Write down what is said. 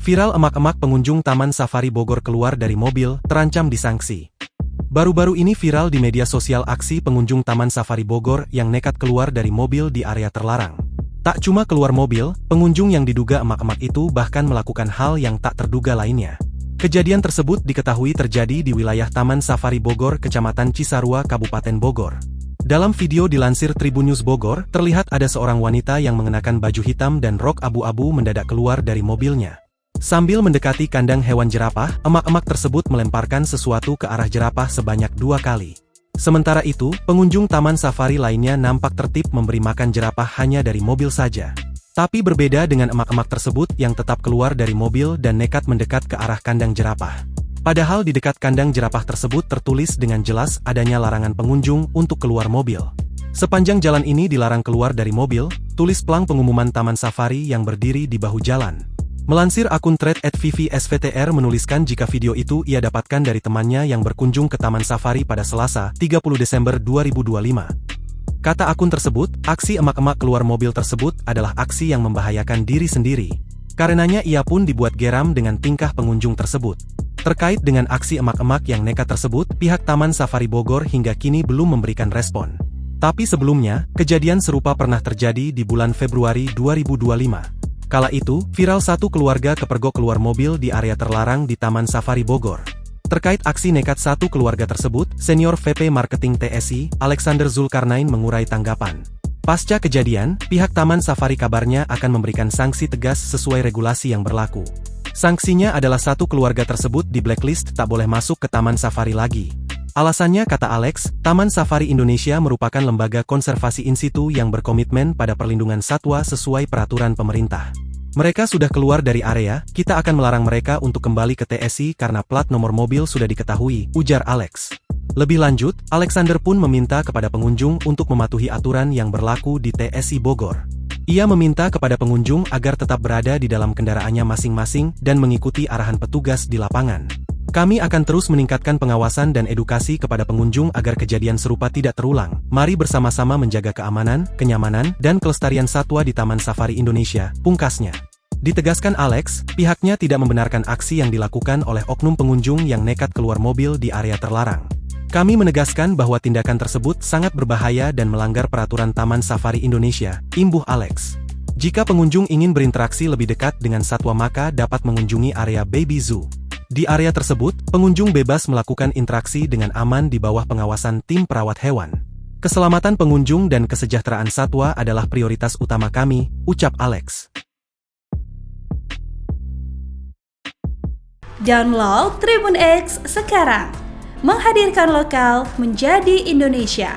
Viral emak-emak pengunjung Taman Safari Bogor keluar dari mobil, terancam disanksi. Baru-baru ini viral di media sosial aksi pengunjung Taman Safari Bogor yang nekat keluar dari mobil di area terlarang. Tak cuma keluar mobil, pengunjung yang diduga emak-emak itu bahkan melakukan hal yang tak terduga lainnya. Kejadian tersebut diketahui terjadi di wilayah Taman Safari Bogor, Kecamatan Cisarua, Kabupaten Bogor. Dalam video dilansir Tribun News Bogor, terlihat ada seorang wanita yang mengenakan baju hitam dan rok abu-abu mendadak keluar dari mobilnya. Sambil mendekati kandang hewan jerapah, emak-emak tersebut melemparkan sesuatu ke arah jerapah sebanyak 2 kali. Sementara itu, pengunjung Taman Safari lainnya nampak tertib memberi makan jerapah hanya dari mobil saja. Tapi berbeda dengan emak-emak tersebut yang tetap keluar dari mobil dan nekat mendekat ke arah kandang jerapah. Padahal di dekat kandang jerapah tersebut tertulis dengan jelas adanya larangan pengunjung untuk keluar mobil. Sepanjang jalan ini dilarang keluar dari mobil, tulis plang pengumuman Taman Safari yang berdiri di bahu jalan. Melansir akun thread @vvsvtr menuliskan jika video itu ia dapatkan dari temannya yang berkunjung ke Taman Safari pada Selasa, 30 Desember 2025. Kata akun tersebut, aksi emak-emak keluar mobil tersebut adalah aksi yang membahayakan diri sendiri. Karenanya ia pun dibuat geram dengan tingkah pengunjung tersebut. Terkait dengan aksi emak-emak yang nekat tersebut, pihak Taman Safari Bogor hingga kini belum memberikan respon. Tapi sebelumnya, kejadian serupa pernah terjadi di bulan Februari 2025. Kala itu, viral satu keluarga kepergok keluar mobil di area terlarang di Taman Safari Bogor. Terkait aksi nekat satu keluarga tersebut, Senior VP Marketing TSI, Alexander Zulkarnain mengurai tanggapan. Pasca kejadian, pihak Taman Safari kabarnya akan memberikan sanksi tegas sesuai regulasi yang berlaku. Sanksinya adalah satu keluarga tersebut di blacklist tak boleh masuk ke Taman Safari lagi. Alasannya, kata Alex, Taman Safari Indonesia merupakan lembaga konservasi in situ yang berkomitmen pada perlindungan satwa sesuai peraturan pemerintah. Mereka sudah keluar dari area, kita akan melarang mereka untuk kembali ke TSI karena plat nomor mobil sudah diketahui, ujar Alex. Lebih lanjut, Alexander pun meminta kepada pengunjung untuk mematuhi aturan yang berlaku di TSI Bogor. Ia meminta kepada pengunjung agar tetap berada di dalam kendaraannya masing-masing dan mengikuti arahan petugas di lapangan. Kami akan terus meningkatkan pengawasan dan edukasi kepada pengunjung agar kejadian serupa tidak terulang. Mari bersama-sama menjaga keamanan, kenyamanan, dan kelestarian satwa di Taman Safari Indonesia, pungkasnya. Ditegaskan Alex, pihaknya tidak membenarkan aksi yang dilakukan oleh oknum pengunjung yang nekat keluar mobil di area terlarang. Kami menegaskan bahwa tindakan tersebut sangat berbahaya dan melanggar peraturan Taman Safari Indonesia, imbuh Alex. Jika pengunjung ingin berinteraksi lebih dekat dengan satwa maka dapat mengunjungi area Baby Zoo. Di area tersebut, pengunjung bebas melakukan interaksi dengan aman di bawah pengawasan tim perawat hewan. Keselamatan pengunjung dan kesejahteraan satwa adalah prioritas utama kami, ucap Alex. Download Tribun X sekarang, menghadirkan lokal menjadi Indonesia.